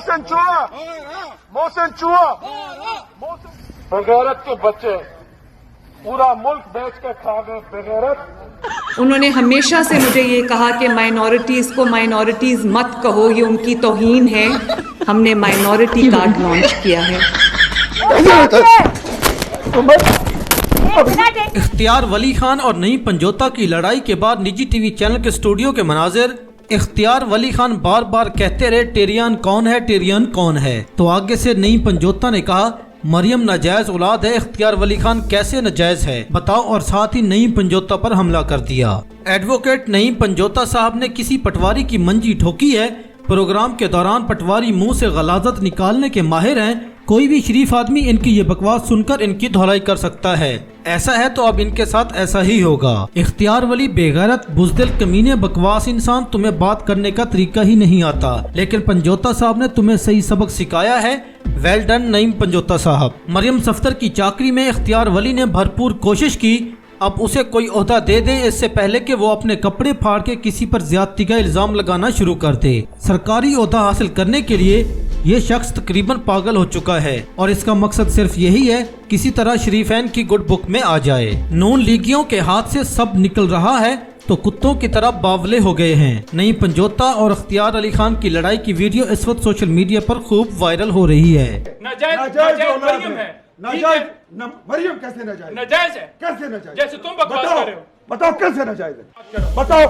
محسن چوہا محسن چوہا بغیرت کے بچے پورا ملک بیچ کے کھا گئے بغیرت۔ انہوں نے ہمیشہ سے مجھے یہ کہا کہ مائنورٹیز کو مائنورٹیز مت کہو، یہ ان کی توہین ہے۔ ہم نے مائنورٹی کارڈ لانچ کیا ہے۔ اختیار ولی خان اور نعیم پنجوتا کی لڑائی کے بعد نجی ٹی وی چینل کے اسٹوڈیو کے مناظر۔ اختیار ولی خان بار بار کہتے رہے ٹیریان کون ہے، ٹیریان کون ہے، تو آگے سے نعیم پنجوتا نے کہا مریم ناجائز اولاد ہے، اختیار ولی خان کیسے ناجائز ہے بتاؤ، اور ساتھ ہی نعیم پنجوتا پر حملہ کر دیا۔ ایڈوکیٹ نعیم پنجوتا صاحب نے کسی پٹواری کی منجی ٹھوکی ہے۔ پروگرام کے دوران پٹواری منہ سے غلاظت نکالنے کے ماہر ہیں، کوئی بھی شریف آدمی ان کی یہ بکواس سن کر ان کی دھولائی کر سکتا ہے۔ ایسا ہے تو اب ان کے ساتھ ایسا ہی ہوگا۔ اختیار ولی بے غیرت بزدل کمینے بکواس انسان، تمہیں بات کرنے کا طریقہ ہی نہیں آتا، لیکن پنجوتا صاحب نے تمہیں صحیح سبق سکھایا ہے۔ ویل ڈن نعیم پنجوتا صاحب۔ مریم صفدر کی چاکری میں اختیار ولی نے بھرپور کوشش کی، اب اسے کوئی عہدہ دے دیں اس سے پہلے کہ وہ اپنے کپڑے پھاڑ کے کسی پر زیادتی کا الزام لگانا شروع کر دے۔ سرکاری عہدہ حاصل کرنے کے لیے یہ شخص تقریباً پاگل ہو چکا ہے، اور اس کا مقصد صرف یہی ہے کسی طرح شریفین کی گڈ بک میں آ جائے۔ نون لیگیوں کے ہاتھ سے سب نکل رہا ہے تو کتوں کی طرح باولے ہو گئے ہیں۔ نعیم پنجوتا اور اختیار علی خان کی لڑائی کی ویڈیو اس وقت سوشل میڈیا پر خوب وائرل ہو رہی ہے۔ ناجائز مریم ہے، ناجائز مریم کیسے ناجائز؟ ناجائز ہے کیسے ناجائز؟ جیسے تم بکواس کر رہے ہو، بتاؤ کیسے ناجائز ہے؟ بتاؤ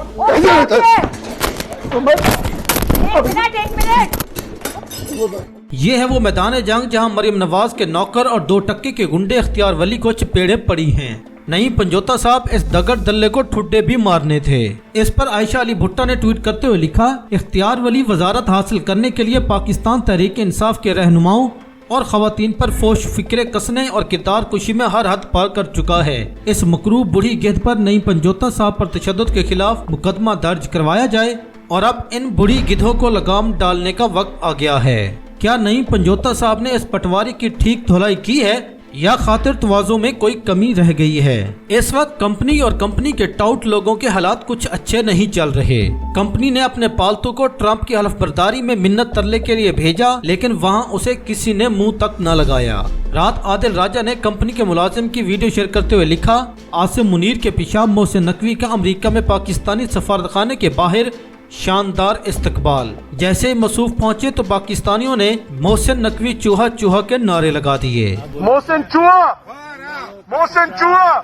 یہ ہے وہ میدان جنگ جہاں مریم نواز کے نوکر اور 2 ٹکے کے گنڈے اختیار ولی کو چپیڑے پڑی ہیں۔ نعیم پنجوتا صاحب اس دگڑ دلے کو ٹھڈے بھی مارنے تھے۔ اس پر عائشہ علی بھٹا نے ٹویٹ کرتے ہوئے لکھا اختیار ولی وزارت حاصل کرنے کے لیے پاکستان تحریک انصاف کے رہنماؤں اور خواتین پر فوش فکرے کسنے اور کردار کشی میں ہر حد پار کر چکا ہے۔ اس مکروہ بڑھی گدھ پر نعیم پنجوتا صاحب پر تشدد کے خلاف مقدمہ درج کروایا جائے، اور اب ان بڑھی گدھوں کو لگام ڈالنے کا وقت آ گیا ہے۔ کیا نعیم پنجوتا صاحب نے اس پٹواری کی ٹھیک دھلائی کی ہے یا خاطر تواضع میں کوئی کمی رہ گئی ہے؟ اس وقت کمپنی اور کمپنی کے ٹاؤٹ لوگوں کے حالات کچھ اچھے نہیں چل رہے۔ کمپنی نے اپنے پالتو کو ٹرمپ کی حلف برداری میں منت ترلے کے لیے بھیجا، لیکن وہاں اسے کسی نے منہ تک نہ لگایا۔ رات عادل راجہ نے کمپنی کے ملازم کی ویڈیو شیئر کرتے ہوئے لکھا عاصم منیر کے پیشاب محسن نقوی کا امریکہ میں پاکستانی سفارتخانے کے باہر شاندار استقبال۔ جیسے مصروف پہنچے تو پاکستانیوں نے محسن نقوی چوہا چوہا کے نعرے لگا دیے۔ محسن چوہا محسن چوہا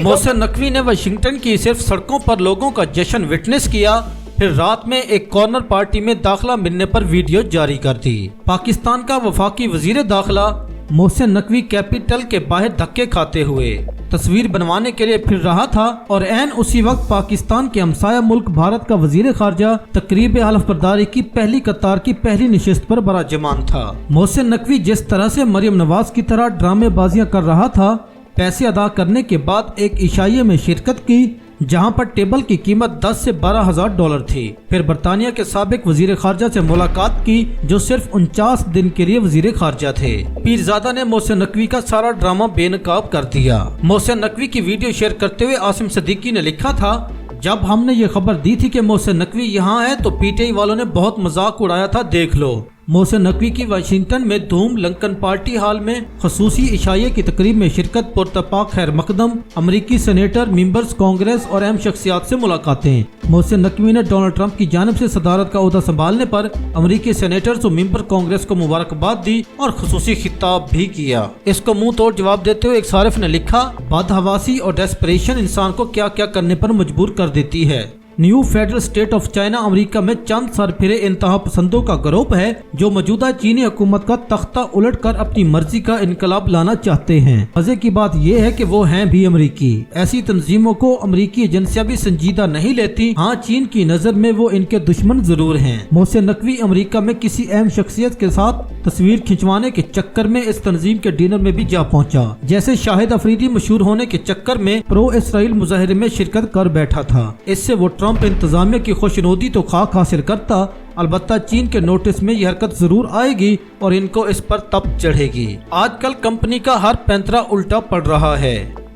محسن نقوی نے واشنگٹن کی صرف سڑکوں پر لوگوں کا جشن وٹنس کیا، پھر رات میں ایک کارنر پارٹی میں داخلہ ملنے پر ویڈیو جاری کر دی۔ پاکستان کا وفاقی وزیر داخلہ محسن نقوی کیپٹل کے باہر دھکے کھاتے ہوئے تصویر بنوانے کے لیے پھر رہا تھا، اور عین اسی وقت پاکستان کے ہمسایہ ملک بھارت کا وزیر خارجہ تقریب حلف برداری کی پہلی قطار کی پہلی نشست پر براجمان تھا۔ محسن نقوی جس طرح سے مریم نواز کی طرح ڈرامے بازیاں کر رہا تھا، پیسے ادا کرنے کے بعد ایک عشائیے میں شرکت کی جہاں پر ٹیبل کی قیمت 10 سے 12,000 ڈالر تھی، پھر برطانیہ کے سابق وزیر خارجہ سے ملاقات کی جو صرف 49 دن کے لیے وزیر خارجہ تھے۔ پیرزادہ نے محسن نقوی کا سارا ڈرامہ بے نقاب کر دیا۔ محسن نقوی کی ویڈیو شیئر کرتے ہوئے عاصم صدیقی نے لکھا تھا جب ہم نے یہ خبر دی تھی کہ محسن نقوی یہاں ہے تو پی ٹی آئی والوں نے بہت مذاق اڑایا تھا، دیکھ لو۔ محسن نقوی کی واشنگٹن میں دھوم لنکن پارٹی ہال میں خصوصی عشائیے کی تقریب میں شرکت، پرتپاک خیر مقدم، امریکی سینیٹر، ممبرز کانگریس اور اہم شخصیات سے ملاقاتیں۔ محسن نقوی نے ڈونلڈ ٹرمپ کی جانب سے صدارت کا عہدہ سنبھالنے پر امریکی سینیٹرز اور ممبر کانگریس کو مبارکباد دی اور خصوصی خطاب بھی کیا۔ اس کو منہ توڑ جواب دیتے ہوئے ایک صارف نے لکھا بدحواسی اور ڈیسپریشن انسان کو کیا کیا کرنے پر مجبور کر دیتی ہے۔ New federal state of China امریکہ میں چند سر پھرے انتہا پسندوں کا گروپ ہے جو موجودہ چینی حکومت کا تختہ الٹ کر اپنی مرضی کا انقلاب لانا چاہتے ہیں۔ مزے کی بات یہ ہے کہ وہ ہیں بھی امریکی۔ ایسی تنظیموں کو امریکی ایجنسیاں بھی سنجیدہ نہیں لیتی۔ ہاں، چین کی نظر میں وہ ان کے دشمن ضرور ہیں۔ محسن نقوی امریکہ میں کسی اہم شخصیت کے ساتھ تصویر کھنچوانے کے چکر میں اس تنظیم کے ڈنر میں بھی جا پہنچا، جیسے شاہد افریدی مشہور ہونے کے چکر میں پرو اسرائیل مظاہرے میں شرکت کر بیٹھا تھا۔ اس سے وہ ٹرمپ انتظامیہ کی خوشنودی تو خاک حاصل کرتا، البتہ چین کے نوٹس میں یہ حرکت ضرور آئے گی اور ان کو اس پر تپ چڑھے گی۔ آج کل کمپنی کا ہر پینترا الٹا پڑ رہا ہے۔